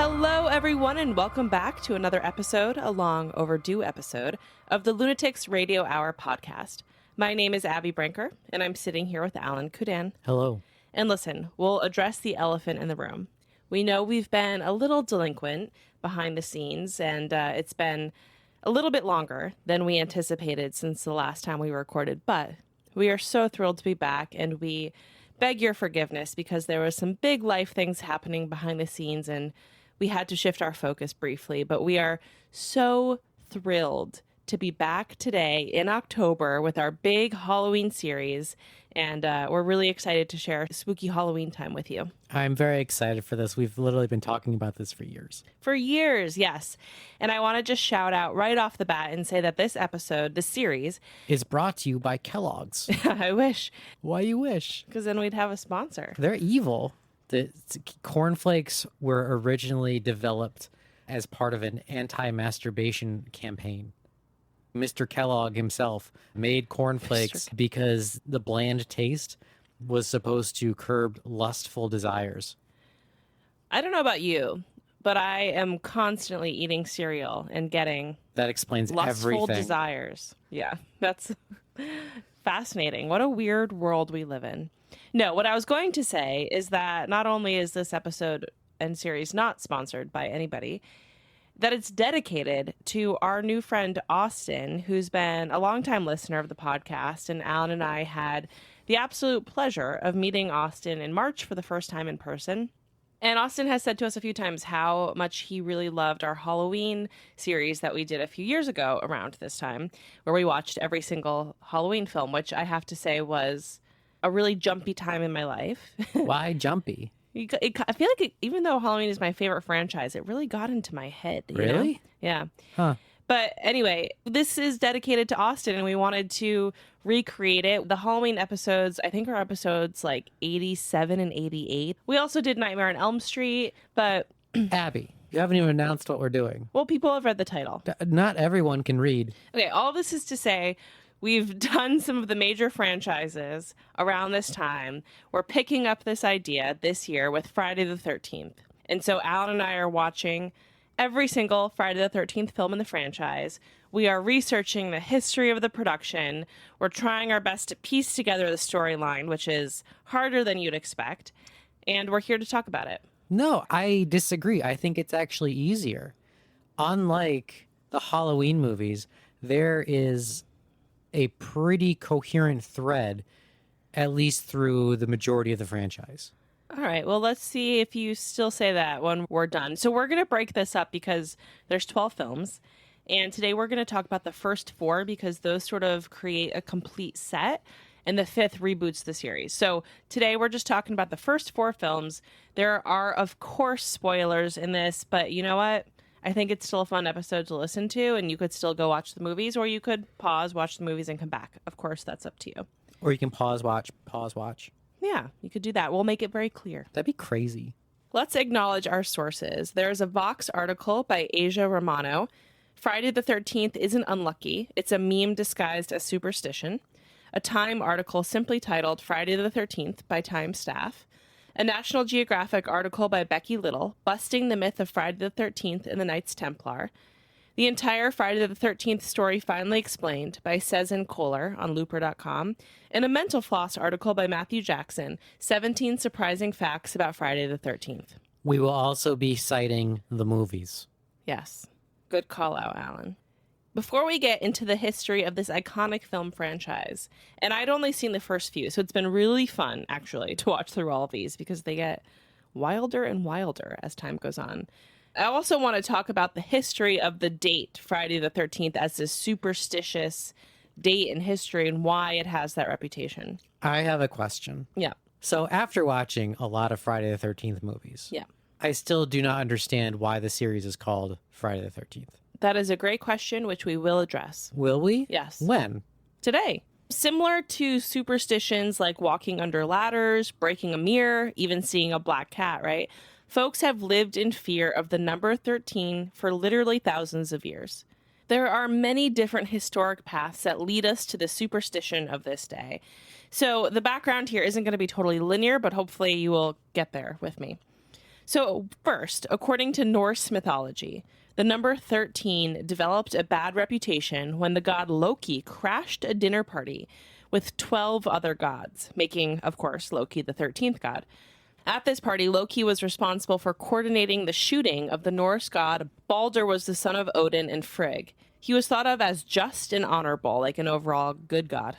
Hello, everyone, and welcome back to another episode, a long overdue episode, of the Lunatics Radio Hour podcast. My name is Abby Brinker, and I'm sitting here with Alan Kudan. Hello. And listen, we'll address the elephant in the room. We know we've been a little delinquent behind the scenes, and it's been a little bit longer than we anticipated since the last time we recorded, but we are so thrilled to be back, and we beg your forgiveness because there was some big life things happening behind the scenes, and we had to shift our focus briefly, but we are so thrilled to be back today in October with our big Halloween series, and we're really excited to share spooky Halloween time with you. I'm very excited for this. We've literally been talking about this for years. For years, yes. And I want to just shout out right off the bat and say that this episode, this series, is brought to you by Kellogg's. I wish. Why you wish? Because then we'd have a sponsor. They're evil. The cornflakes were originally developed as part of an anti-masturbation campaign. Mr. Kellogg himself made cornflakes because the bland taste was supposed to curb lustful desires. I don't know about you, but I am constantly eating cereal and getting that explains lustful everything. Desires. Yeah, that's fascinating. What a weird world we live in. No, what I was going to say is that not only is this episode and series not sponsored by anybody, that it's dedicated to our new friend, Austin, who's been a longtime listener of the podcast. And Alan and I had the absolute pleasure of meeting Austin in March for the first time in person. And Austin has said to us a few times how much he really loved our Halloween series that we did a few years ago around this time, where we watched every single Halloween film, which I have to say was a really jumpy time in my life. Why jumpy? I feel like even though Halloween is my favorite franchise, it really got into my head. Really? Know? Yeah. Huh. But anyway, this is dedicated to Austin, and we wanted to recreate it. The Halloween episodes, I think, are episodes like 87 and 88. We also did Nightmare on Elm Street, but... Abby, you haven't even announced what we're doing. Well, people have read the title. Not everyone can read. Okay, all this is to say... We've done some of the major franchises around this time. We're picking up this idea this year with Friday the 13th. And so Alan and I are watching every single Friday the 13th film in the franchise. We are researching the history of the production. We're trying our best to piece together the storyline, which is harder than you'd expect. And we're here to talk about it. No, I disagree. I think it's actually easier. Unlike the Halloween movies, there is a pretty coherent thread, at least through the majority of the franchise. All right, well, let's see if you still say that when we're done. So we're going to break this up because there's 12 films, and today we're going to talk about the first 4 because those sort of create a complete set, and the 5th reboots the series. So today we're just talking about the first 4 films. There are, of course, spoilers in this, but you know what? I think it's still a fun episode to listen to, and you could still go watch the movies, or you could pause, watch the movies, and come back. Of course, that's up to you. Or you can pause, watch. Yeah, you could do that. We'll make it very clear. That'd be crazy. Let's acknowledge our sources. There's a Vox article by Asia Romano. Friday the 13th isn't unlucky. It's a meme disguised as superstition. A Time article simply titled Friday the 13th by Time staff. A National Geographic article by Becky Little, busting the myth of Friday the 13th and the Knights Templar. The entire Friday the 13th story finally explained by Cezanne Kohler on Looper.com. And a Mental Floss article by Matthew Jackson, 17 surprising facts about Friday the 13th. We will also be citing the movies. Yes. Good call out, Alan. Before we get into the history of this iconic film franchise, and I'd only seen the first few, so it's been really fun, actually, to watch through all of these because they get wilder and wilder as time goes on. I also want to talk about the history of the date, Friday the 13th, as this superstitious date in history and why it has that reputation. I have a question. Yeah. So after watching a lot of Friday the 13th movies, yeah, I still do not understand why the series is called Friday the 13th. That is a great question, which we will address. Will we? Yes. When? Today. Similar to superstitions like walking under ladders, breaking a mirror, even seeing a black cat, right? Folks have lived in fear of the number 13 for literally thousands of years. There are many different historic paths that lead us to the superstition of this day. So the background here isn't going to be totally linear, but hopefully you will get there with me. So first, according to Norse mythology, the number 13 developed a bad reputation when the god Loki crashed a dinner party with 12 other gods, making, of course, Loki the 13th god. At this party, Loki was responsible for coordinating the shooting of the Norse god. Balder was the son of Odin and Frigg. He was thought of as just and honorable, like an overall good god.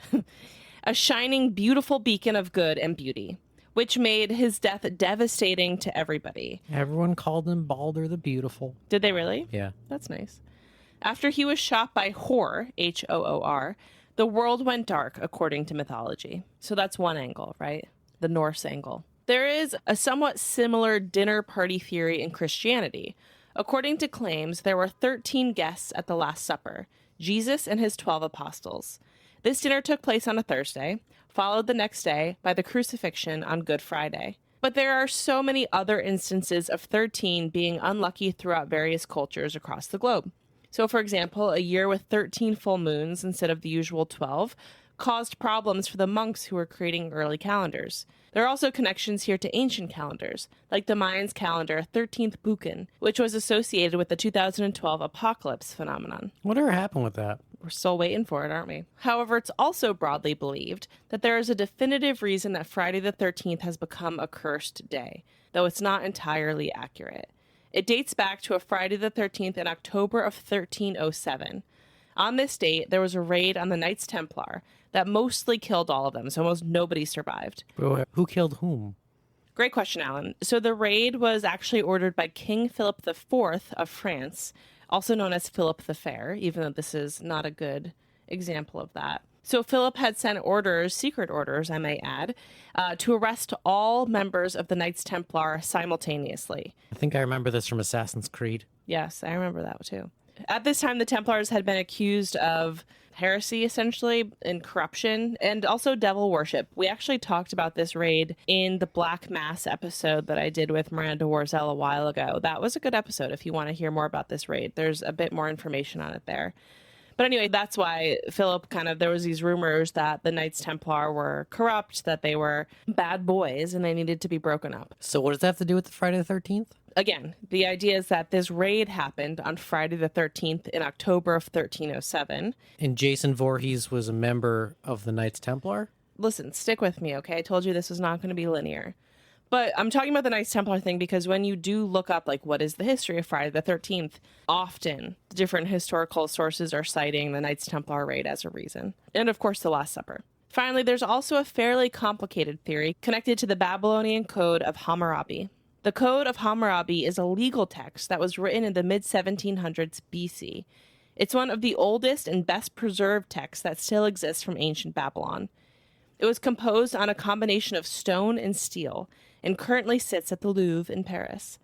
A shining, beautiful beacon of good and beauty, which made his death devastating to everybody. Everyone called him Balder the Beautiful. Did they really? Yeah. That's nice. After he was shot by Hor, H-O-O-R, the world went dark, according to mythology. So that's one angle, right? The Norse angle. There is a somewhat similar dinner party theory in Christianity. According to claims, there were 13 guests at the Last Supper, Jesus and his 12 apostles. This dinner took place on a Thursday, followed the next day by the crucifixion on Good Friday. But there are so many other instances of 13 being unlucky throughout various cultures across the globe. So, for example, a year with 13 full moons instead of the usual 12 caused problems for the monks who were creating early calendars. There are also connections here to ancient calendars, like the Mayans' calendar 13th Bucan, which was associated with the 2012 apocalypse phenomenon. Whatever happened with that? We're still waiting for it, aren't we? However, it's also broadly believed that there is a definitive reason that Friday the 13th has become a cursed day, though it's not entirely accurate. It dates back to a Friday the 13th in October of 1307. On this date, there was a raid on the Knights Templar that mostly killed all of them, so almost nobody survived. Who killed whom? Great question, Alan. So the raid was actually ordered by King Philip IV of France, also known as Philip the Fair, even though this is not a good example of that. So Philip had sent orders, secret orders, I may add, to arrest all members of the Knights Templar simultaneously. I think I remember this from Assassin's Creed. Yes, I remember that too. At this time, the Templars had been accused of heresy, essentially, and corruption, and also devil worship. We actually talked about this raid in the Black Mass episode that I did with Miranda Warzel a while ago. That was a good episode if you want to hear more about this raid. There's a bit more information on it there. But anyway, that's why Philip there was these rumors that the Knights Templar were corrupt, that they were bad boys, and they needed to be broken up. So what does that have to do with the Friday the 13th? Again, the idea is that this raid happened on Friday the 13th in October of 1307. And Jason Voorhees was a member of the Knights Templar? Listen, stick with me, okay? I told you this was not going to be linear. But I'm talking about the Knights Templar thing because when you do look up, what is the history of Friday the 13th, often different historical sources are citing the Knights Templar raid as a reason. And, of course, the Last Supper. Finally, there's also a fairly complicated theory connected to the Babylonian Code of Hammurabi. The Code of Hammurabi is a legal text that was written in the mid-1700s BC. It's one of the oldest and best preserved texts that still exists from ancient Babylon. It was composed on a combination of stone and steel and currently sits at the Louvre in Paris.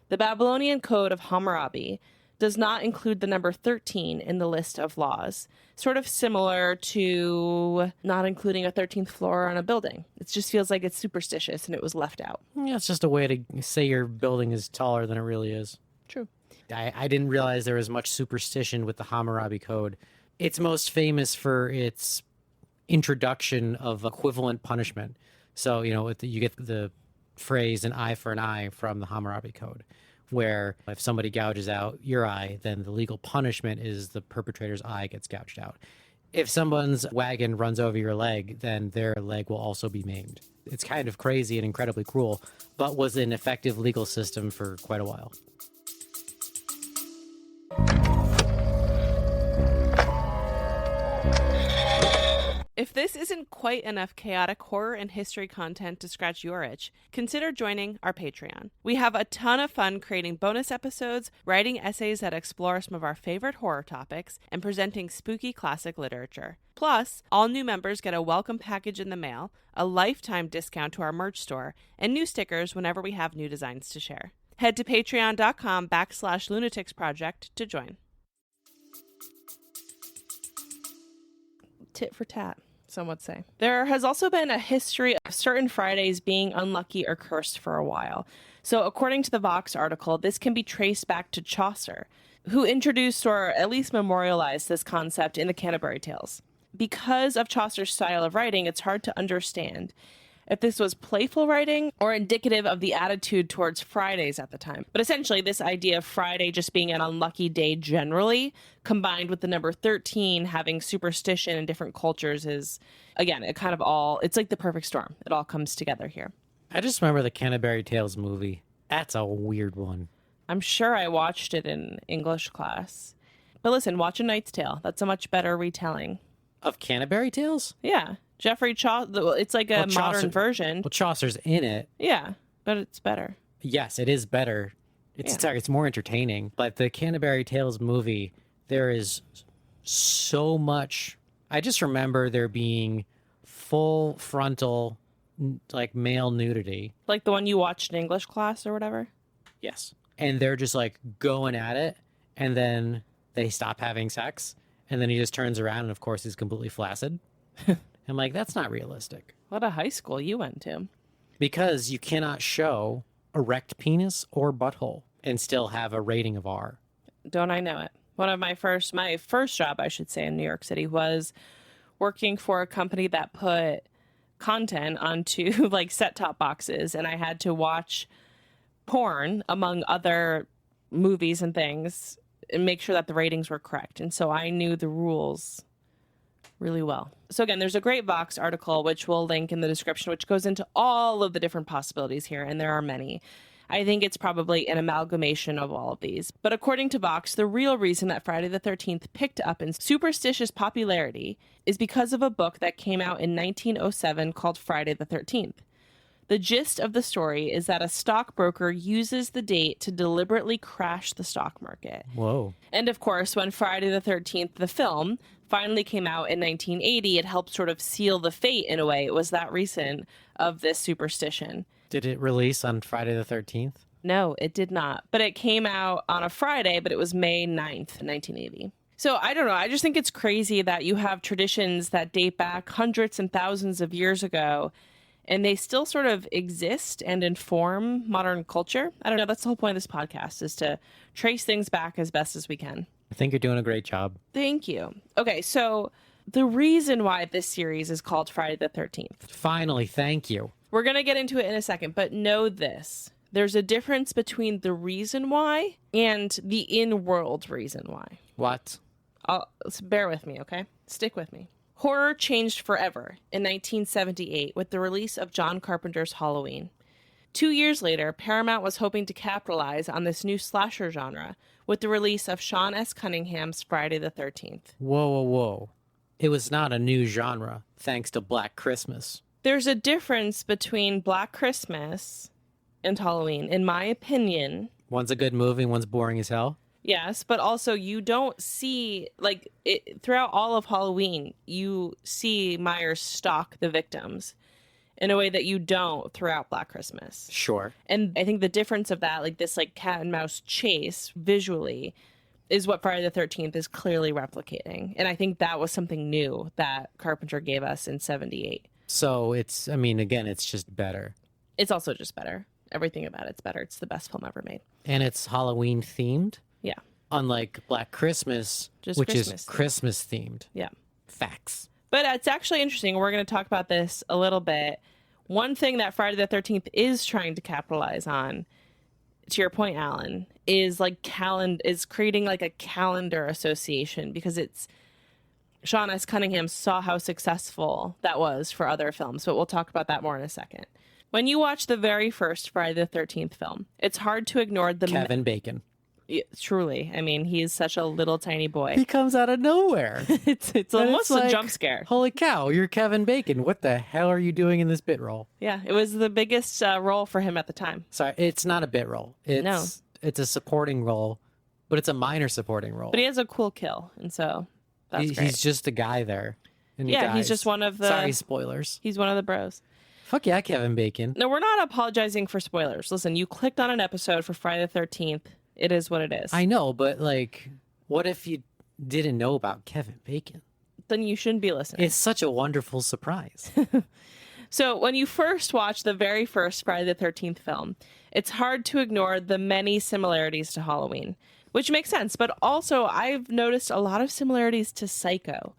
The Babylonian Code of Hammurabi does not include the number 13 in the list of laws, sort of similar to not including a 13th floor on a building. It just feels like it's superstitious and it was left out. Yeah, it's just a way to say your building is taller than it really is. True. I didn't realize there was much superstition with the Hammurabi Code. It's most famous for its introduction of equivalent punishment. So, you get the phrase an eye for an eye from the Hammurabi Code, where if somebody gouges out your eye, then the legal punishment is the perpetrator's eye gets gouged out. If someone's wagon runs over your leg, then their leg will also be maimed. It's kind of crazy and incredibly cruel, but was an effective legal system for quite a while. If this isn't quite enough chaotic horror and history content to scratch your itch, consider joining our Patreon. We have a ton of fun creating bonus episodes, writing essays that explore some of our favorite horror topics, and presenting spooky classic literature. Plus, all new members get a welcome package in the mail, a lifetime discount to our merch store, and new stickers whenever we have new designs to share. Head to patreon.com/lunaticsproject to join. Tit for tat, some would say. There has also been a history of certain Fridays being unlucky or cursed for a while. So according to the Vox article, this can be traced back to Chaucer, who introduced or at least memorialized this concept in the Canterbury Tales. Because of Chaucer's style of writing, it's hard to understand. if this was playful writing or indicative of the attitude towards Fridays at the time. But essentially, this idea of Friday just being an unlucky day generally, combined with the number 13 having superstition in different cultures is, again, it's like the perfect storm. It all comes together here. I just remember the Canterbury Tales movie. That's a weird one. I'm sure I watched it in English class. But listen, watch A Knight's Tale. That's a much better retelling. Of Canterbury Tales? Yeah. Geoffrey Chaucer. It's like a modern version. Well, Chaucer's in it. Yeah, but it's better. Yes, it is better. It's more entertaining. But the Canterbury Tales movie, there is so much. I just remember there being full frontal, like, male nudity. Like the one you watched in English class or whatever? Yes. And they're just like going at it, and then they stop having sex, and then he just turns around, and of course he's completely flaccid. I'm like, that's not realistic. What a high school you went to. Because you cannot show erect penis or butthole and still have a rating of R. Don't I know it? One of my first job, I should say, in New York City was working for a company that put content onto like set-top boxes, and I had to watch porn among other movies and things and make sure that the ratings were correct. And so I knew the rules really well. So again, there's a great Vox article, which we'll link in the description, which goes into all of the different possibilities here, and there are many. I think it's probably an amalgamation of all of these. But according to Vox, the real reason that Friday the 13th picked up in superstitious popularity is because of a book that came out in 1907 called Friday the 13th. The gist of the story is that a stockbroker uses the date to deliberately crash the stock market. Whoa. And of course, when Friday the 13th, the film, finally came out in 1980, it helped sort of seal the fate in a way. It was that recent of this superstition. Did it release on Friday the 13th? No, it did not. But it came out on a Friday, but it was May 9th, 1980. So I don't know. I just think it's crazy that you have traditions that date back hundreds and thousands of years ago, and they still sort of exist and inform modern culture. I don't know. That's the whole point of this podcast, is to trace things back as best as we can. I think you're doing a great job. Thank you. Okay, so the reason why this series is called Friday the 13th. Finally, thank you. We're going to get into it in a second, but know this. There's a difference between the reason why and the in-world reason why. What? Bear with me, okay? Stick with me. Horror changed forever in 1978 with the release of John Carpenter's Halloween. 2 years later, Paramount was hoping to capitalize on this new slasher genre with the release of Sean S. Cunningham's Friday the 13th. Whoa, whoa, whoa. It was not a new genre, thanks to Black Christmas. There's a difference between Black Christmas and Halloween, in my opinion. One's a good movie, one's boring as hell. Yes, but also you don't see, like, throughout all of Halloween, you see Myers stalk the victims in a way that you don't throughout Black Christmas. Sure. And I think the difference of that, like this like cat and mouse chase visually, is what Friday the 13th is clearly replicating. And I think that was something new that Carpenter gave us in 78. So again, it's just better. It's also just better. Everything about it's better. It's the best film ever made. And it's Halloween themed? Yeah. Unlike Black Christmas, which is Christmas themed. Yeah. Facts. But it's actually interesting. We're going to talk about this a little bit. One thing that Friday the 13th is trying to capitalize on, to your point, Alan, is creating like a calendar association, because it's Sean S. Cunningham saw how successful that was for other films. But we'll talk about that more in a second. When you watch the very first Friday the 13th film, it's hard to ignore the Kevin Bacon. Yeah, truly. I mean, he's such a little tiny boy. He comes out of nowhere. It's almost a jump scare. Holy cow, you're Kevin Bacon. What the hell are you doing in this bit role? Yeah, it was the biggest role for him at the time. Sorry, it's not a bit role. It's a supporting role, but it's a minor supporting role. But he has a cool kill, and so that's great. He's just a guy there. And he's just one of the... Sorry, spoilers. He's one of the bros. Fuck yeah, Kevin Bacon. No, we're not apologizing for spoilers. Listen, you clicked on an episode for Friday the 13th. It is what it is. I know, but like, what if you didn't know about Kevin Bacon? Then you shouldn't be listening. It's such a wonderful surprise. So when you first watch the very first Friday the 13th film, it's hard to ignore the many similarities to Halloween, which makes sense. But also, I've noticed a lot of similarities to Psycho.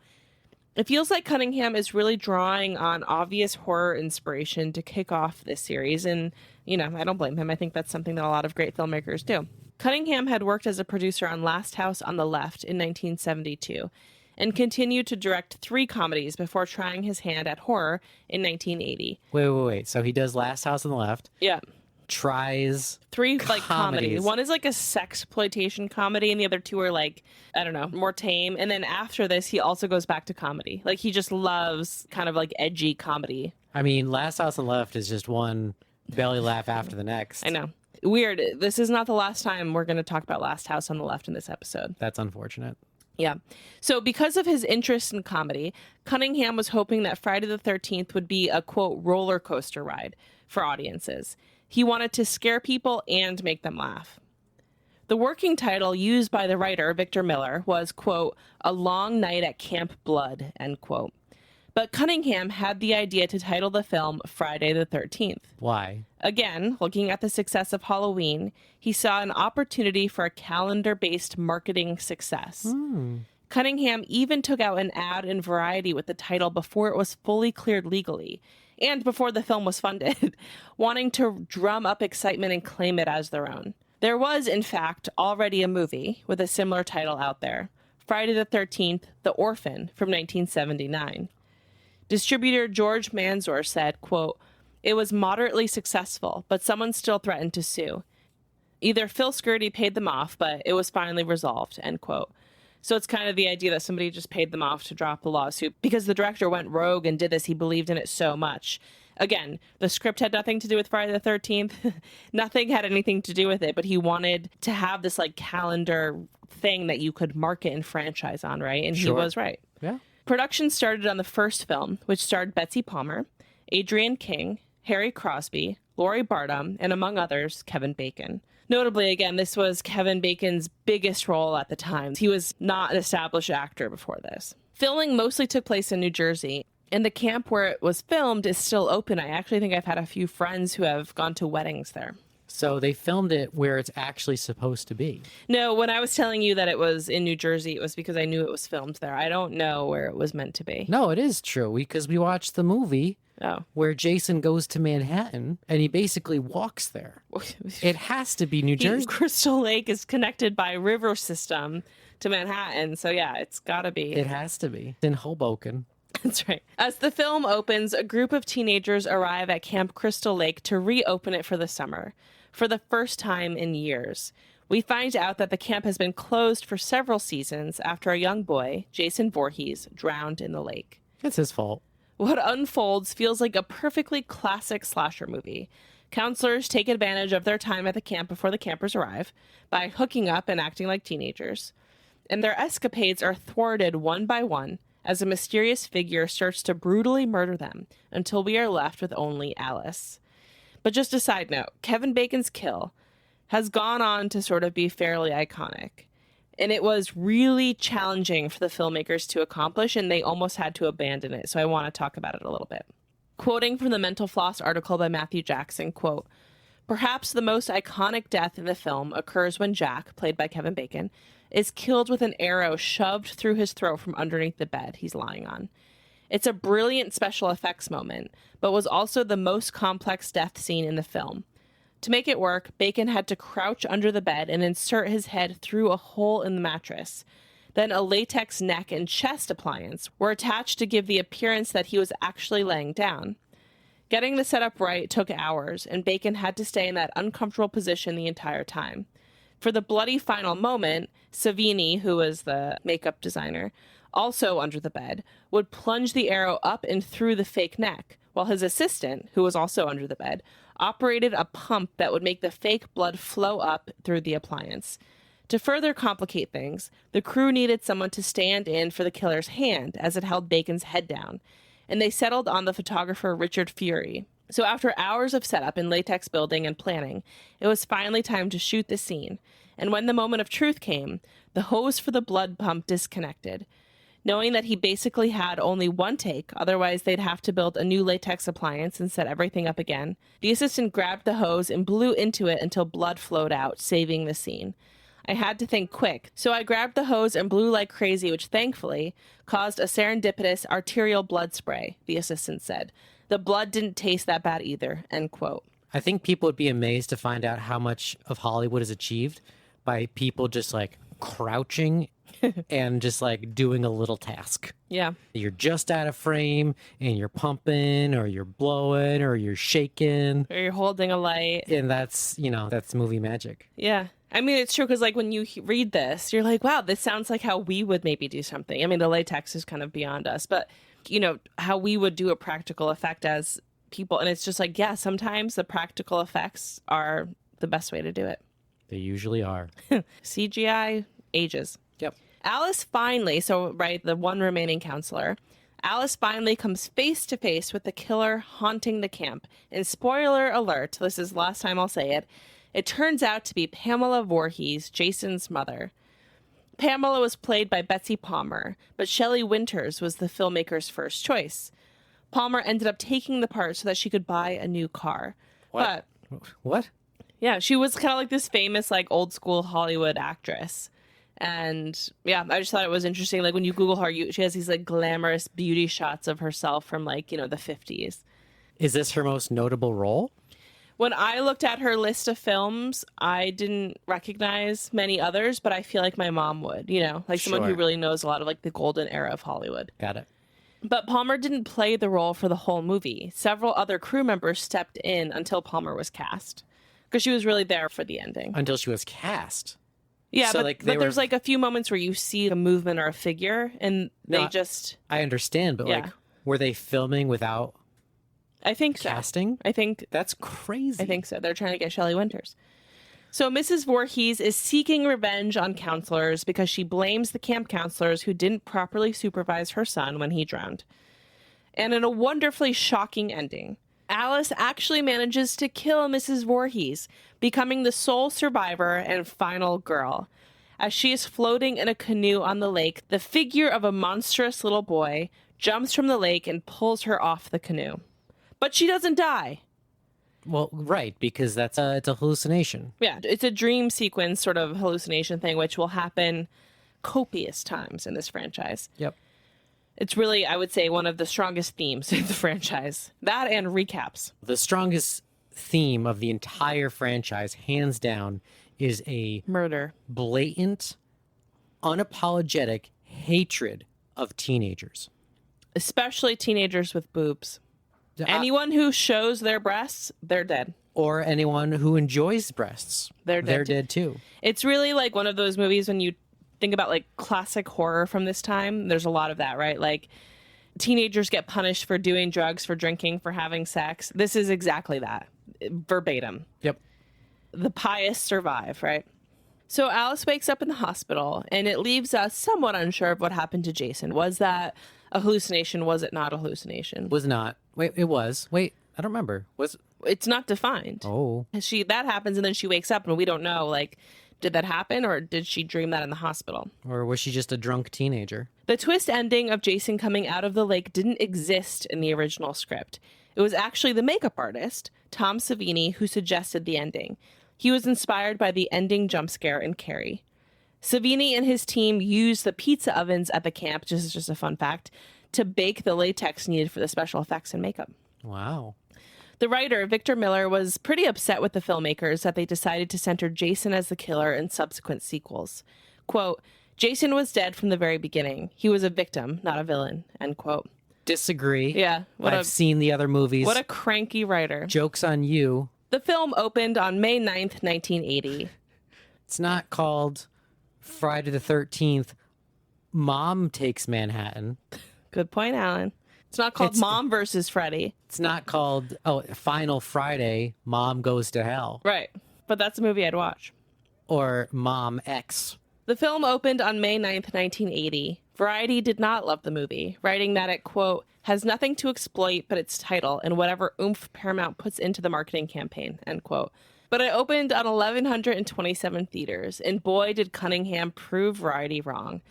It feels like Cunningham is really drawing on obvious horror inspiration to kick off this series. And, I don't blame him. I think that's something that a lot of great filmmakers do. Cunningham had worked as a producer on Last House on the Left in 1972 and continued to direct 3 comedies before trying his hand at horror in 1980. Wait. So he does Last House on the Left. Yeah. Tries 3 comedy. comedies. One is a sexploitation comedy, and the other 2 are I don't know, more tame. And then after this, he also goes back to comedy. He just loves kind of edgy comedy. I mean, Last House on the Left is just one belly laugh after the next. I know. Weird. This is not the last time we're going to talk about Last House on the Left in this episode. That's unfortunate. Yeah. So because of his interest in comedy, Cunningham was hoping that Friday the 13th would be a, quote, roller coaster ride for audiences. He wanted to scare people and make them laugh. The working title used by the writer, Victor Miller, was, quote, A Long Night at Camp Blood, end quote. But Cunningham had the idea to title the film Friday the 13th. Why? Again, looking at the success of Halloween, he saw an opportunity for a calendar-based marketing success. Cunningham even took out an ad in Variety with the title before it was fully cleared legally, and before the film was funded, wanting to drum up excitement and claim it as their own. There was, in fact, already a movie with a similar title out there, Friday the 13th, The Orphan, from 1979. Distributor George Manzor said, quote, It was moderately successful, but someone still threatened to sue. Either Phil Scurdy paid them off, but it was finally resolved, end quote. So it's kind of the idea that somebody just paid them off to drop the lawsuit because the director went rogue and did this. He believed in it so much. Again, the script had nothing to do with Friday the 13th. Nothing had anything to do with it, but he wanted to have this calendar thing that you could market and franchise on, right? And Sure. He was right. Yeah. Production started on the first film, which starred Betsy Palmer, Adrienne King, Harry Crosby, Laurie Bartum, and among others, Kevin Bacon. Notably, again, this was Kevin Bacon's biggest role at the time. He was not an established actor before this. Filming mostly took place in New Jersey, and the camp where it was filmed is still open. I actually think I've had a few friends who have gone to weddings there. So they filmed it where it's actually supposed to be. No, when I was telling you that it was in New Jersey, it was because I knew it was filmed there. I don't know where it was meant to be. No, it is true because we watched the movie where Jason goes to Manhattan and he basically walks there. It has to be New Jersey. Crystal Lake is connected by a river system to Manhattan. So yeah, it's got to be. It has to be. In Hoboken. That's right. As the film opens, a group of teenagers arrive at Camp Crystal Lake to reopen it for the summer, for the first time in years. We find out that the camp has been closed for several seasons after a young boy, Jason Voorhees, drowned in the lake. It's his fault. What unfolds feels like a perfectly classic slasher movie. Counselors take advantage of their time at the camp before the campers arrive by hooking up and acting like teenagers. And their escapades are thwarted one by one as a mysterious figure starts to brutally murder them until we are left with only Alice. But just a side note, Kevin Bacon's kill has gone on to sort of be fairly iconic. And it was really challenging for the filmmakers to accomplish, and they almost had to abandon it. So I want to talk about it a little bit. Quoting from the Mental Floss article by Matthew Jackson, quote, Perhaps the most iconic death in the film occurs when Jack, played by Kevin Bacon, is killed with an arrow shoved through his throat from underneath the bed he's lying on. It's a brilliant special effects moment, but was also the most complex death scene in the film. To make it work, Bacon had to crouch under the bed and insert his head through a hole in the mattress. Then a latex neck and chest appliance were attached to give the appearance that he was actually laying down. Getting the setup right took hours, and Bacon had to stay in that uncomfortable position the entire time. For the bloody final moment, Savini, who was the makeup designer, also under the bed, would plunge the arrow up and through the fake neck, while his assistant, who was also under the bed, operated a pump that would make the fake blood flow up through the appliance. To further complicate things, the crew needed someone to stand in for the killer's hand as it held Bacon's head down, and they settled on the photographer Richard Fury. So after hours of setup and latex building and planning, it was finally time to shoot the scene, and when the moment of truth came, the hose for the blood pump disconnected. Knowing that he basically had only one take, otherwise they'd have to build a new latex appliance and set everything up again, the assistant grabbed the hose and blew into it until blood flowed out, saving the scene. I had to think quick, so I grabbed the hose and blew like crazy, which thankfully caused a serendipitous arterial blood spray, the assistant said. The blood didn't taste that bad either, end quote. I think people would be amazed to find out how much of Hollywood is achieved by people just like crouching and just like doing a little task. Yeah. You're just out of frame and you're pumping or you're blowing or you're shaking. Or you're holding a light. And that's, that's movie magic. Yeah. I mean, it's true because, like, when you read this, you're like, wow, this sounds like how we would maybe do something. I mean, the latex is kind of beyond us, but, how we would do a practical effect as people. And it's just like, yeah, sometimes the practical effects are the best way to do it. They usually are. CGI ages. Yep. Alice finally, the one remaining counselor, Alice finally comes face to face with the killer haunting the camp. And spoiler alert, this is the last time I'll say it, it turns out to be Pamela Voorhees, Jason's mother. Pamela was played by Betsy Palmer, but Shelley Winters was the filmmaker's first choice. Palmer ended up taking the part so that she could buy a new car. What? Yeah, she was kind of like this famous, like, old school Hollywood actress. And yeah, I just thought it was interesting. Like, when you Google her, she has these like glamorous beauty shots of herself from like, the 50s. Is this her most notable role? When I looked at her list of films, I didn't recognize many others, but I feel like my mom would, like someone who Sure. really knows a lot of like the golden era of Hollywood. Got it. But Palmer didn't play the role for the whole movie. Several other crew members stepped in until Palmer was cast because she was really there for the ending. Until she was cast. Yeah, So, but, like, but there's like a few moments where you see a movement or a figure and No, they I understand, but Yeah. like, were they filming without I think so. casting? I think That's crazy. I think so. They're trying to get Shelley Winters. So Mrs. Voorhees is seeking revenge on counselors because she blames the camp counselors who didn't properly supervise her son when he drowned. And in a wonderfully shocking ending, Alice actually manages to kill Mrs. Voorhees, becoming the sole survivor and final girl. As she is floating in a canoe on the lake, the figure of a monstrous little boy jumps from the lake and pulls her off the canoe. But she doesn't die. Well, right, because it's a hallucination. Yeah, it's a dream sequence sort of hallucination thing, which will happen copious times in this franchise. Yep. It's really, I would say, one of the strongest themes in the franchise. That and recaps. The strongest theme of the entire franchise, hands down, is a Murder. blatant, unapologetic hatred of teenagers. Especially teenagers with boobs. Anyone who shows their breasts, they're dead. Or anyone who enjoys breasts. They're dead too. It's really like one of those movies when you think about like classic horror from this time. There's a lot of that, right? Like teenagers get punished for doing drugs, for drinking, for having sex. This is exactly that. Verbatim. Yep. The pious survive, right? So Alice wakes up in the hospital, and it leaves us somewhat unsure of what happened to Jason. Was that a hallucination? Was it not a hallucination? Was not. Wait, it was. Wait, I don't remember. Was. It's not defined. Oh. That happens, and then she wakes up, and we don't know, like, did that happen, or did she dream that in the hospital? Or was she just a drunk teenager? The twist ending of Jason coming out of the lake didn't exist in the original script. It was actually the makeup artist, Tom Savini, who suggested the ending. He was inspired by the ending jump scare in Carrie. Savini and his team used the pizza ovens at the camp, just a fun fact, to bake the latex needed for the special effects and makeup. Wow. The writer, Victor Miller, was pretty upset with the filmmakers that they decided to center Jason as the killer in subsequent sequels. Quote, Jason was dead from the very beginning. He was a victim, not a villain, end quote. Disagree. Yeah. I've seen the other movies. What a cranky writer. Joke's on you. The film opened on May 9th, 1980. It's not called Friday the 13th, Mom Takes Manhattan. Good point, Alan. It's not called Mom versus Freddy. It's not called, Final Friday, Mom Goes to Hell. Right. But that's a movie I'd watch. Or Mom X. The film opened on May 9th, 1980. Variety did not love the movie, writing that it, quote, has nothing to exploit but its title and whatever oomph Paramount puts into the marketing campaign, end quote. But it opened on 1,127 theaters, and boy, did Cunningham prove Variety wrong.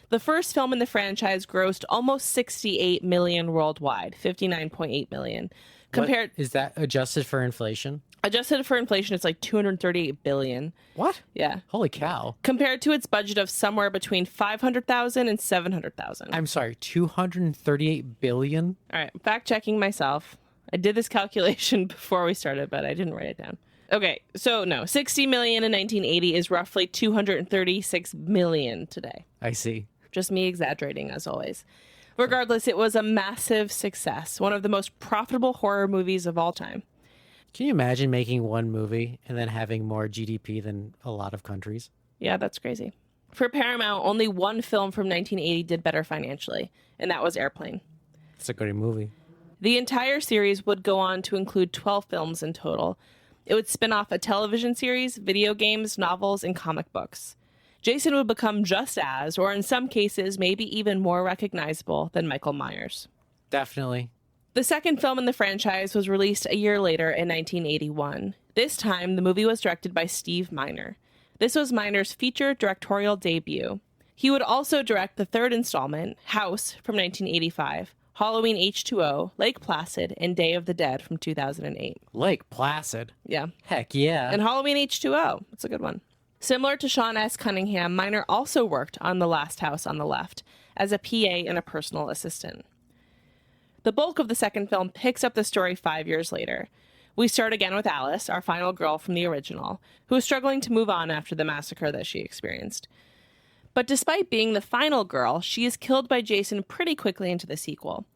The first film in the franchise grossed almost $68 million worldwide, $59.8 million, Compared Is that adjusted for inflation? adjusted for inflation, it's like 238 billion. What? Yeah. Holy cow. Compared to its budget of somewhere between 500,000 and 700,000. I'm sorry, 238 billion? All right, fact checking myself. I did this calculation before we started, but I didn't write it down. Okay, so no, 60 million in 1980 is roughly 236 million today. I see. Just me exaggerating, as always. Regardless, it was a massive success, one of the most profitable horror movies of all time. Can you imagine making one movie and then having more GDP than a lot of countries? Yeah, that's crazy. For Paramount, only one film from 1980 did better financially, and that was Airplane. It's a great movie. The entire series would go on to include 12 films in total. It would spin off a television series, video games, novels, and comic books. Jason would become just as, or in some cases, maybe even more recognizable than Michael Myers. Definitely. The second film in the franchise was released a year later in 1981. This time, the movie was directed by Steve Miner. This was Miner's feature directorial debut. He would also direct the third installment, House, from 1985, Halloween H2O, Lake Placid, and Day of the Dead from 2008. Lake Placid? Yeah. Heck yeah. And Halloween H2O. That's a good one. Similar to Sean S. Cunningham, Miner also worked on The Last House on the Left as a PA and a personal assistant. The bulk of the second film picks up the story 5 years later. We start again with Alice, our final girl from the original, who is struggling to move on after the massacre that she experienced. But despite being the final girl, she is killed by Jason pretty quickly into the sequel,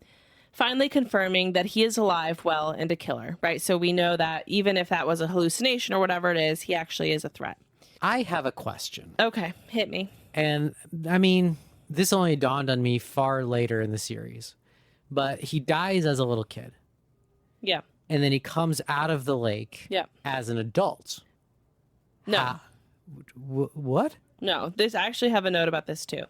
finally confirming that he is alive, well, and a killer, right? So we know that even if that was a hallucination or whatever it is, he actually is a threat. I have a question. Okay, hit me. And, I mean, this only dawned on me far later in the series. But he dies as a little kid. Yeah. And then he comes out of the lake as an adult. No. What? No, I actually have a note about this too.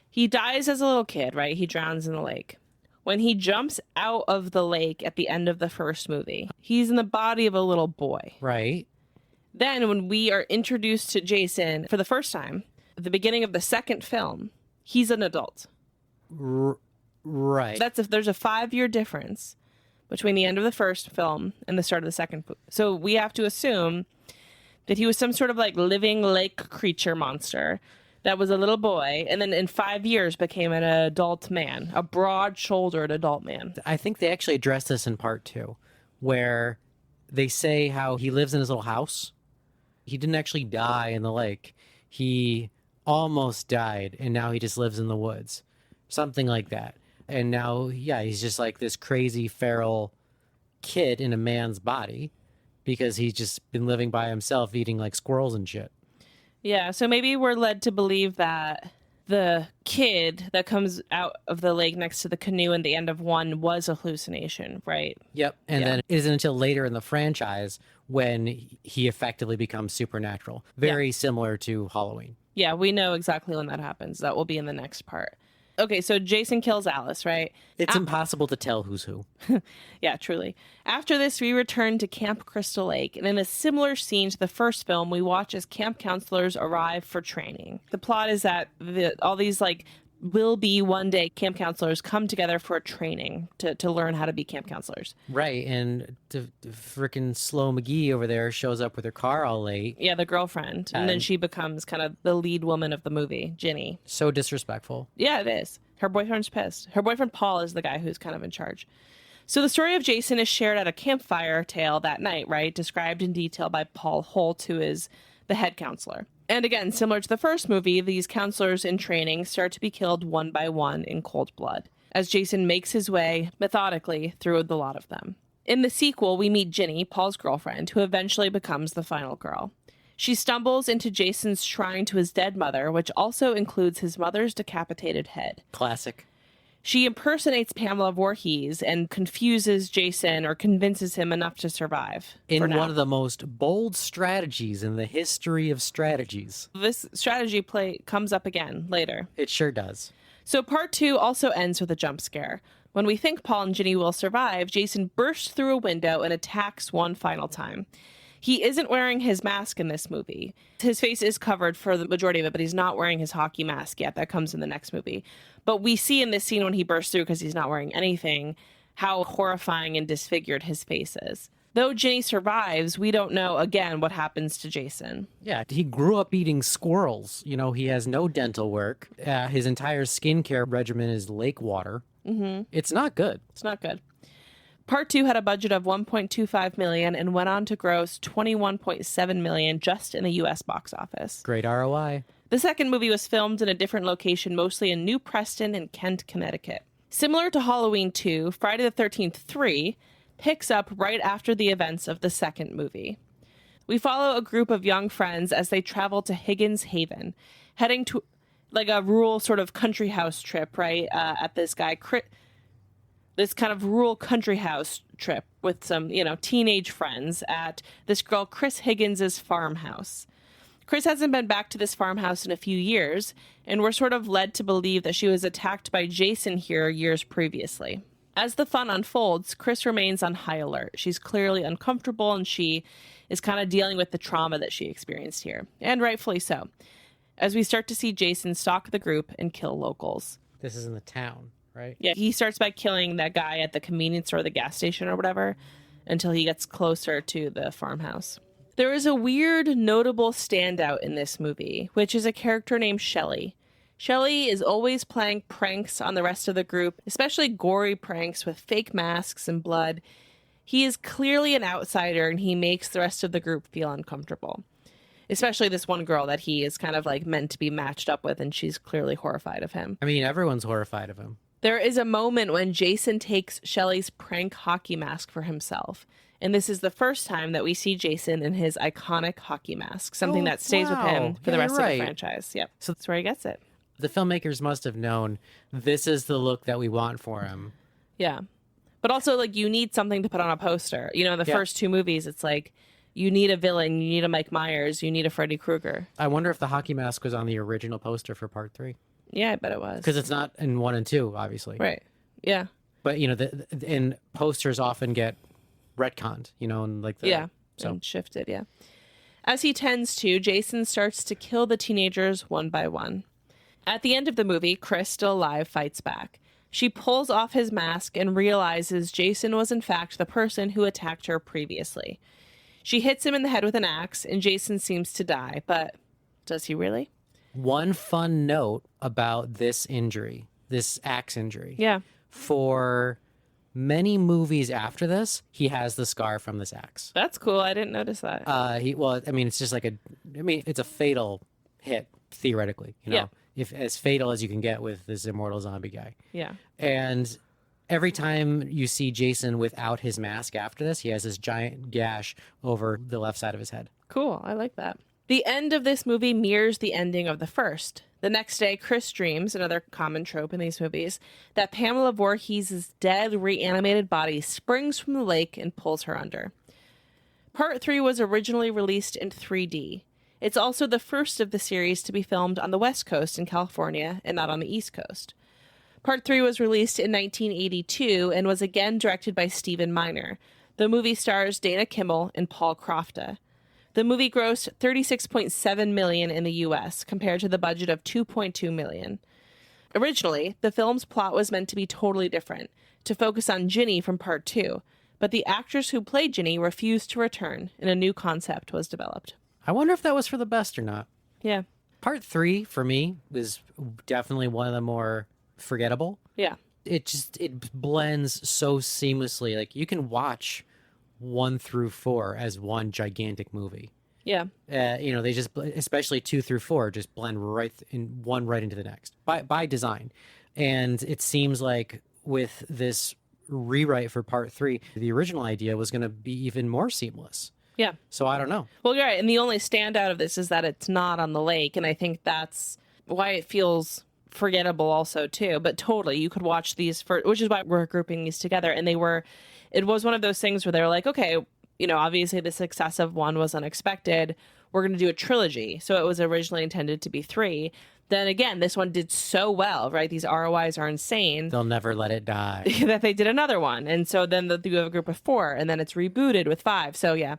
He dies as a little kid, right? He drowns in the lake. When he jumps out of the lake at the end of the first movie, he's in the body of a little boy. Right. Then when we are introduced to Jason for the first time, at the beginning of the second film, he's an adult. Right. There's a 5-year difference between the end of the first film and the start of the second. So we have to assume that he was some sort of like living lake creature monster that was a little boy, and then in 5 years became an adult man, a broad-shouldered adult man. I think they actually address this in part 2, where they say how he lives in his little house. He didn't actually die in the lake. He almost died, and now he just lives in the woods. Something like that. And now, he's just like this crazy feral kid in a man's body because he's just been living by himself, eating like squirrels and shit. Yeah, so maybe we're led to believe that the kid that comes out of the lake next to the canoe in the end of 1 was a hallucination, right? Yep. And then it isn't until later in the franchise when he effectively becomes supernatural. Very similar to Halloween. Yeah, we know exactly when that happens. That will be in the next part. Okay, so Jason kills Alice, right? It's impossible to tell who's who. Yeah, truly. After this, we return to Camp Crystal Lake, and in a similar scene to the first film, we watch as camp counselors arrive for training. The plot is that all these, like, will-be one-day camp counselors come together for a training to learn how to be camp counselors. Right, and the freaking Slow McGee over there shows up with her car all late. Yeah, the girlfriend. And then she becomes kind of the lead woman of the movie, Ginny. So disrespectful. Yeah, it is. Her boyfriend's pissed. Her boyfriend, Paul, is the guy who's kind of in charge. So the story of Jason is shared at a campfire tale that night, right? Described in detail by Paul Holt, who is the head counselor. And again, similar to the first movie, these counselors in training start to be killed one by one in cold blood, as Jason makes his way methodically through the lot of them. In the sequel, we meet Ginny, Paul's girlfriend, who eventually becomes the final girl. She stumbles into Jason's shrine to his dead mother, which also includes his mother's decapitated head. Classic. She impersonates Pamela Voorhees and confuses Jason or convinces him enough to survive. In one of the most bold strategies in the history of strategies. This strategy play comes up again later. It sure does. So part 2 also ends with a jump scare. When we think Paul and Ginny will survive, Jason bursts through a window and attacks one final time. He isn't wearing his mask in this movie. His face is covered for the majority of it, but he's not wearing his hockey mask yet. That comes in the next movie. But we see in this scene when he bursts through, because he's not wearing anything, how horrifying and disfigured his face is. Though Ginny survives, we don't know, again, what happens to Jason. Yeah, he grew up eating squirrels. You know, he has no dental work. His entire skincare regimen is lake water. Mm-hmm. It's not good. It's not good. Part 2 had a budget of $1.25 million and went on to gross $21.7 million just in the U.S. box office. Great ROI. The second movie was filmed in a different location, mostly in New Preston and Kent, Connecticut. Similar to Halloween 2, Friday the 13th 3 picks up right after the events of the second movie. We follow a group of young friends as they travel to Higgins Haven, heading to like a rural sort of country house trip, right? At this kind of rural country house trip with some, teenage friends at this girl, Chris Higgins's farmhouse. Chris hasn't been back to this farmhouse in a few years, and we're sort of led to believe that she was attacked by Jason here years previously. As the fun unfolds, Chris remains on high alert. She's clearly uncomfortable, and she is kind of dealing with the trauma that she experienced here, and rightfully so, as we start to see Jason stalk the group and kill locals. This is in the town, right? Yeah, he starts by killing that guy at the convenience store, the gas station or whatever, until he gets closer to the farmhouse. There is a weird, notable standout in this movie, which is a character named Shelley. Shelley is always playing pranks on the rest of the group, especially gory pranks with fake masks and blood. He is clearly an outsider, and he makes the rest of the group feel uncomfortable. Especially this one girl that he is kind of like meant to be matched up with, and she's clearly horrified of him. I mean, everyone's horrified of him. There is a moment when Jason takes Shelley's prank hockey mask for himself. And this is the first time that we see Jason in his iconic hockey mask, something that stays with him for the rest of the franchise. Yep. So that's where he gets it. The filmmakers must have known this is the look that we want for him. Yeah. But also, like, you need something to put on a poster. In the first two movies, it's like, you need a villain, you need a Mike Myers, you need a Freddy Krueger. I wonder if the hockey mask was on the original poster for part 3. Yeah, I bet it was. Because it's not in 1 and 2, obviously. Right. Yeah. But, and posters often get retconned, and like the... Yeah, and shifted, yeah. As he tends to, Jason starts to kill the teenagers one by one. At the end of the movie, Chris, still alive, fights back. She pulls off his mask and realizes Jason was in fact the person who attacked her previously. She hits him in the head with an axe, and Jason seems to die, but does he really? One fun note about this injury, this axe injury. Yeah. For many movies after this, he has the scar from this axe. That's cool. I didn't notice that. It's just like it's a fatal hit, theoretically, Yeah. If as fatal as you can get with this immortal zombie guy. Yeah. And every time you see Jason without his mask after this, he has this giant gash over the left side of his head. Cool. I like that. The end of this movie mirrors the ending of the first. The next day, Chris dreams, another common trope in these movies, that Pamela Voorhees' dead, reanimated body springs from the lake and pulls her under. Part 3 was originally released in 3D. It's also the first of the series to be filmed on the West Coast in California and not on the East Coast. Part 3 was released in 1982 and was again directed by Stephen Miner. The movie stars Dana Kimmel and Paul Crofta. The movie grossed $36.7 million in the U.S. compared to the budget of $2.2 million. Originally, the film's plot was meant to be totally different, to focus on Ginny from Part 2, but the actress who played Ginny refused to return, and a new concept was developed. I wonder if that was for the best or not. Yeah. Part 3, for me, was definitely one of the more forgettable. Yeah. It blends so seamlessly. Like, you can watch 1 through 4 as one gigantic movie. Yeah. They just, especially 2 through 4, just blend right into the next by design. And it seems like with this rewrite for Part 3, the original idea was going to be even more seamless. Yeah. So I don't know. Well, you're right. And the only standout of this is that it's not on the lake. And I think that's why it feels forgettable also, too. But totally, you could watch these, which is why we're grouping these together. And it was one of those things where they were like, okay, obviously the success of 1 was unexpected. We're going to do a trilogy. So it was originally intended to be 3. Then again, this one did so well, right? These ROIs are insane. They'll never let it die. That they did another one. And so then you have a group of 4, and then it's rebooted with 5. So yeah.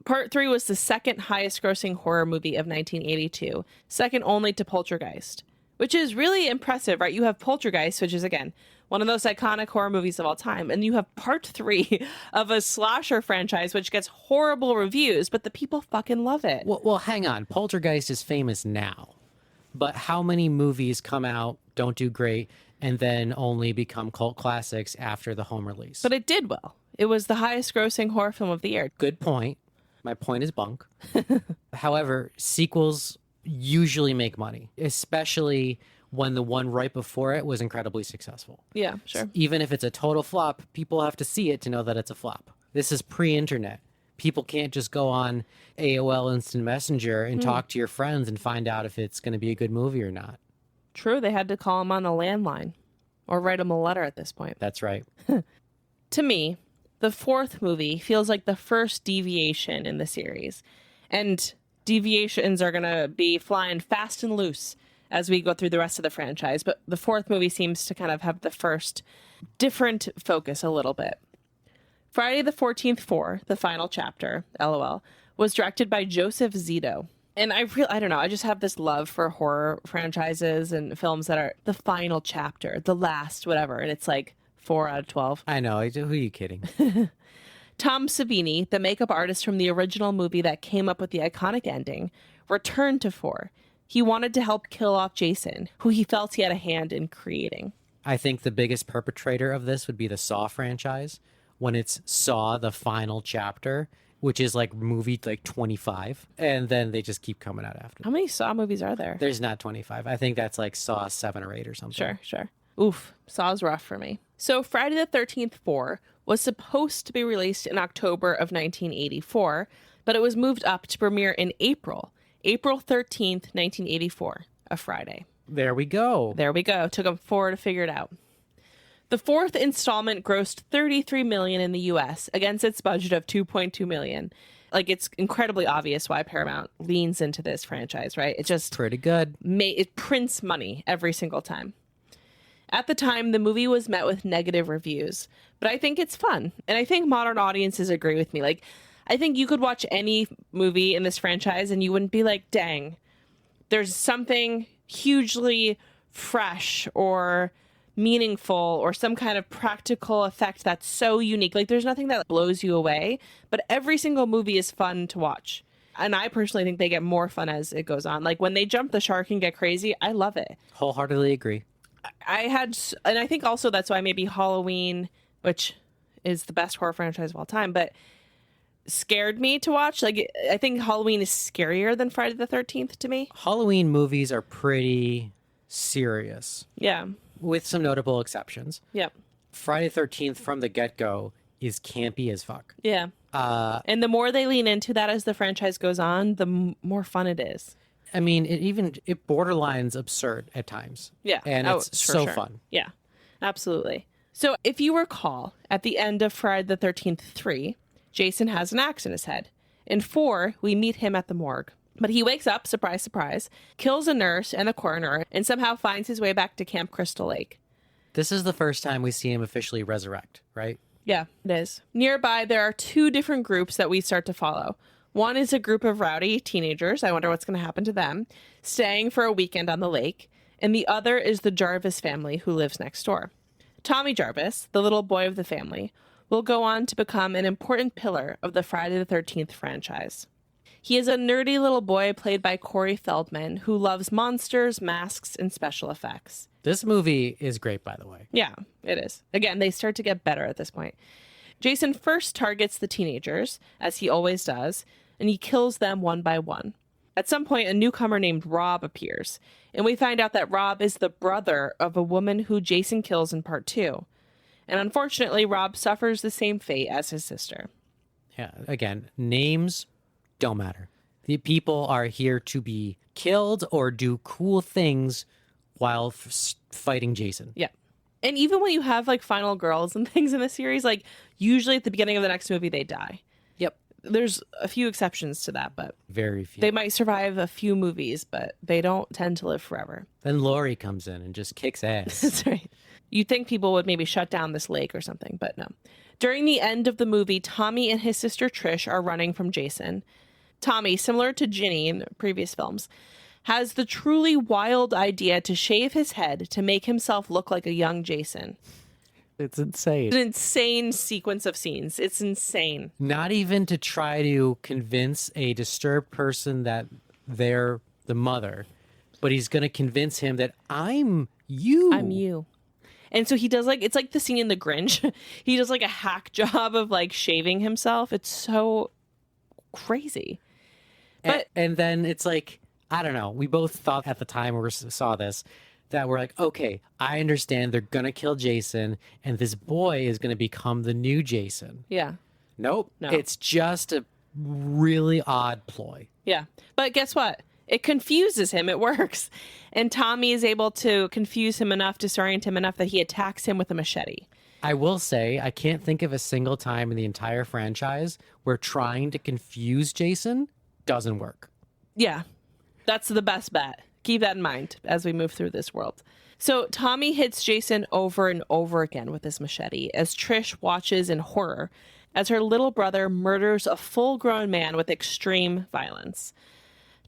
Part 3 was the second highest grossing horror movie of 1982, second only to Poltergeist, which is really impressive, right? You have Poltergeist, which is, again, one of those iconic horror movies of all time. And you have part 3 of a slasher franchise, which gets horrible reviews, but the people fucking love it. Well, hang on. Poltergeist is famous now, but how many movies come out, don't do great, and then only become cult classics after the home release? But it did well. It was the highest grossing horror film of the year. Good point. My point is bunk. However, sequels usually make money, especially when the one right before it was incredibly successful. Yeah, sure. Even if it's a total flop, people have to see it to know that it's a flop. This is pre-internet. People can't just go on AOL Instant Messenger and talk to your friends and find out if it's going to be a good movie or not. True, they had to call him on a landline or write him a letter at this point. That's right. To me, the 4th movie feels like the first deviation in the series. And deviations are going to be flying fast and loose as we go through the rest of the franchise. But the 4th movie seems to kind of have the first different focus a little bit. Friday the 14th 4, the final chapter, LOL, was directed by Joseph Zito. And I don't know, I just have this love for horror franchises and films that are the final chapter, the last, whatever. And it's like 4 out of 12. I know. Who are you kidding? Tom Savini, the makeup artist from the original movie that came up with the iconic ending, returned to 4. He wanted to help kill off Jason, who he felt he had a hand in creating. I think the biggest perpetrator of this would be the Saw franchise, when it's Saw, the final chapter, which is like movie like 25, and then they just keep coming out after. How many Saw movies are there? There's not 25. I think that's like Saw 7 or 8 or something. Sure. Oof, Saw's rough for me. So Friday the 13th 4 was supposed to be released in October of 1984, but it was moved up to premiere in April 13th, 1984, a Friday. There we go. Took them 4 to figure it out. The 4th installment grossed $33 million in the U.S. against its budget of $2.2 million. Like, it's incredibly obvious why Paramount leans into this franchise, right? It just pretty good. It prints money every single time. At the time, the movie was met with negative reviews, but I think it's fun. And I think modern audiences agree with me. Like, I think you could watch any movie in this franchise and you wouldn't be like, dang, there's something hugely fresh or meaningful or some kind of practical effect that's so unique. Like, there's nothing that blows you away, but every single movie is fun to watch. And I personally think they get more fun as it goes on. Like, when they jump the shark and get crazy, I love it. Wholeheartedly agree. And I think also that's why maybe Halloween, which is the best horror franchise of all time, but scared me to watch. Like, I think Halloween is scarier than Friday the 13th to me. Halloween movies are pretty serious. Yeah. With some notable exceptions. Yeah. Friday the 13th from the get-go is campy as fuck. Yeah. And the more they lean into that as the franchise goes on, the more fun it is. I mean, it borderlines absurd at times. Yeah. And it's so fun. Yeah, absolutely. So if you recall, at the end of Friday the 13th 3, Jason has an axe in his head. In 4, we meet him at the morgue. But he wakes up, surprise, surprise, kills a nurse and a coroner, and somehow finds his way back to Camp Crystal Lake. This is the first time we see him officially resurrect, right? Yeah, it is. Nearby, there are 2 different groups that we start to follow. One is a group of rowdy teenagers, I wonder what's going to happen to them, staying for a weekend on the lake. And the other is the Jarvis family who lives next door. Tommy Jarvis, the little boy of the family, will go on to become an important pillar of the Friday the 13th franchise. He is a nerdy little boy played by Corey Feldman who loves monsters, masks, and special effects. This movie is great, by the way. Yeah, it is. Again, they start to get better at this point. Jason first targets the teenagers, as he always does, and he kills them one by one. At some point, a newcomer named Rob appears, and we find out that Rob is the brother of a woman who Jason kills in part 2. And unfortunately, Rob suffers the same fate as his sister. Yeah, again, names don't matter. The people are here to be killed or do cool things while fighting Jason. Yeah. And even when you have like final girls and things in the series, like usually at the beginning of the next movie, they die. Yep. There's a few exceptions to that, but very few. They might survive a few movies, but they don't tend to live forever. Then Laurie comes in and just kicks ass. That's right. You'd think people would maybe shut down this lake or something, but no. During the end of the movie, Tommy and his sister Trish are running from Jason. Tommy, similar to Ginny in previous films, has the truly wild idea to shave his head to make himself look like a young Jason. It's insane. It's an insane sequence of scenes. It's insane. Not even to try to convince a disturbed person that they're the mother, but he's going to convince him that I'm you. I'm you. And so he does it's like the scene in The Grinch. He does like a hack job of like shaving himself. It's so crazy. But and then it's like, I don't know. We both thought at the time we saw this that we're like, okay, I understand they're going to kill Jason and this boy is going to become the new Jason. yeah. Nope. No. It's just a really odd ploy. Yeah. But guess what? It confuses him. It works. And Tommy is able to confuse him enough, disorient him enough that he attacks him with a machete. I will say, I can't think of a single time in the entire franchise where trying to confuse Jason doesn't work. Yeah. That's the best bet. Keep that in mind as we move through this world. So Tommy hits Jason over and over again with his machete as Trish watches in horror as her little brother murders a full-grown man with extreme violence.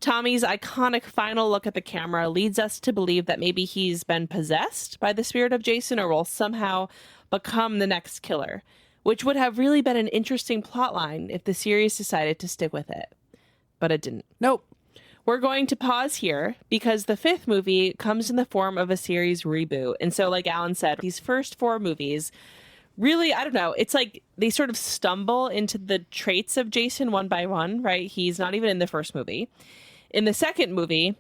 Tommy's iconic final look at the camera leads us to believe that maybe he's been possessed by the spirit of Jason or will somehow become the next killer, which would have really been an interesting plotline if the series decided to stick with it. But it didn't. Nope. We're going to pause here because the fifth movie comes in the form of a series reboot. And so, like Alan said, these first four movies really, I don't know, it's like they sort of stumble into the traits of Jason one by one, right? He's not even in the first movie. In the second movie,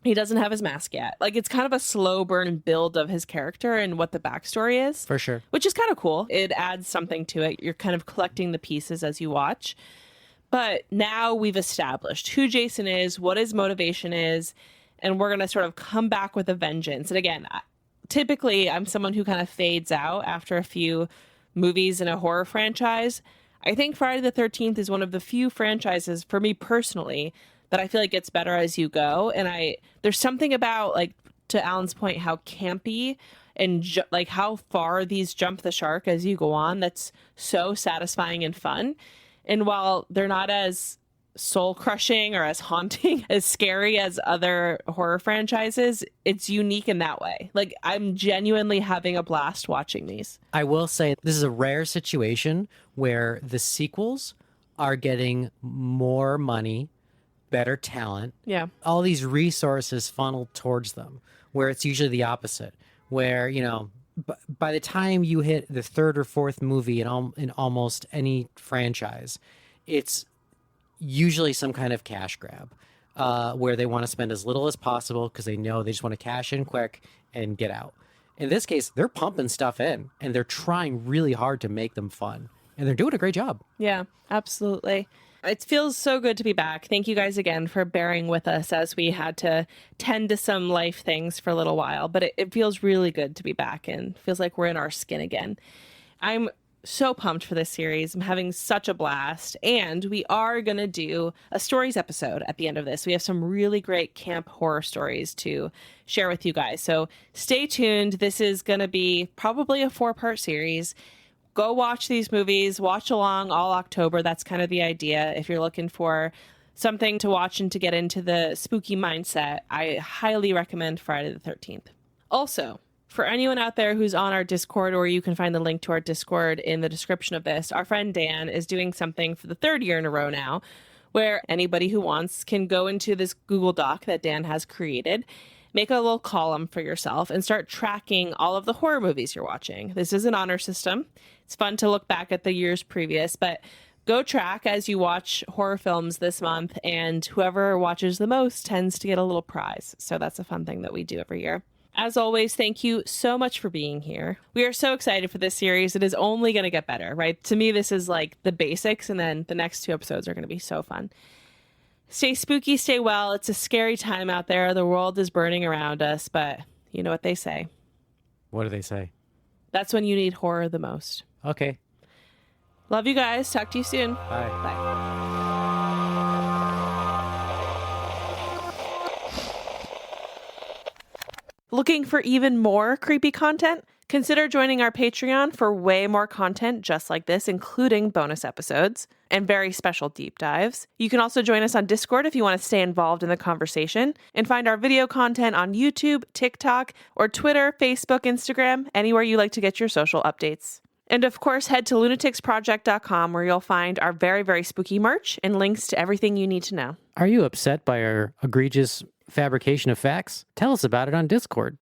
he doesn't have his mask yet. Like, it's kind of a slow burn build of his character and what the backstory is. For sure. Which is kind of cool. It adds something to it. You're kind of collecting the pieces as you watch. But now we've established who Jason is, what his motivation is, and we're going to sort of come back with a vengeance. And again, typically I'm someone who kind of fades out after a few movies in a horror franchise. I think Friday the 13th is one of the few franchises, for me personally, that I feel like gets better as you go. And there's something about, like, to Alan's point, how campy and like how far these jump the shark as you go on, that's so satisfying and fun. And while they're not as soul-crushing or as haunting, as scary as other horror franchises, it's unique in that way. Like, I'm genuinely having a blast watching these. I will say this is a rare situation where the sequels are getting more money, better talent. Yeah. All these resources funneled towards them, where it's usually the opposite, where, you know, by the time you hit the third or fourth movie in almost any franchise, it's usually some kind of cash grab, where they want to spend as little as possible because they know they just want to cash in quick and get out. In this case, they're pumping stuff in and they're trying really hard to make them fun, and they're doing a great job. Yeah, absolutely. It feels so good to be back. Thank you guys again for bearing with us as we had to tend to some life things for a little while, but it feels really good to be back and feels like we're in our skin again. I'm so pumped for this series. I'm having such a blast, and we are going to do a stories episode at the end of this. We have some really great camp horror stories to share with you guys, so stay tuned. This is going to be probably a 4-part series. Go watch these movies, watch along all October. That's kind of the idea. If you're looking for something to watch and to get into the spooky mindset, I highly recommend Friday the 13th. Also, for anyone out there who's on our Discord, or you can find the link to our Discord in the description of this, our friend Dan is doing something for the 3rd year in a row now, where anybody who wants can go into this Google Doc that Dan has created, make a little column for yourself, and start tracking all of the horror movies you're watching. This is an honor system. It's fun to look back at the years previous, but go track as you watch horror films this month, and whoever watches the most tends to get a little prize. So that's a fun thing that we do every year. As always, thank you so much for being here. We are so excited for this series. It is only going to get better, right? To me, this is like the basics, and then the next 2 episodes are going to be so fun. Stay spooky, stay well. It's a scary time out there. The world is burning around us, but you know what they say. What do they say? That's when you need horror the most. Okay. Love you guys. Talk to you soon. Bye. Bye. Looking for even more creepy content? Consider joining our Patreon for way more content just like this, including bonus episodes and very special deep dives. You can also join us on Discord if you want to stay involved in the conversation, and find our video content on YouTube, TikTok, or Twitter, Facebook, Instagram, anywhere you like to get your social updates. And of course, head to lunaticsproject.com where you'll find our very, very spooky merch and links to everything you need to know. Are you upset by our egregious fabrication of facts? Tell us about it on Discord.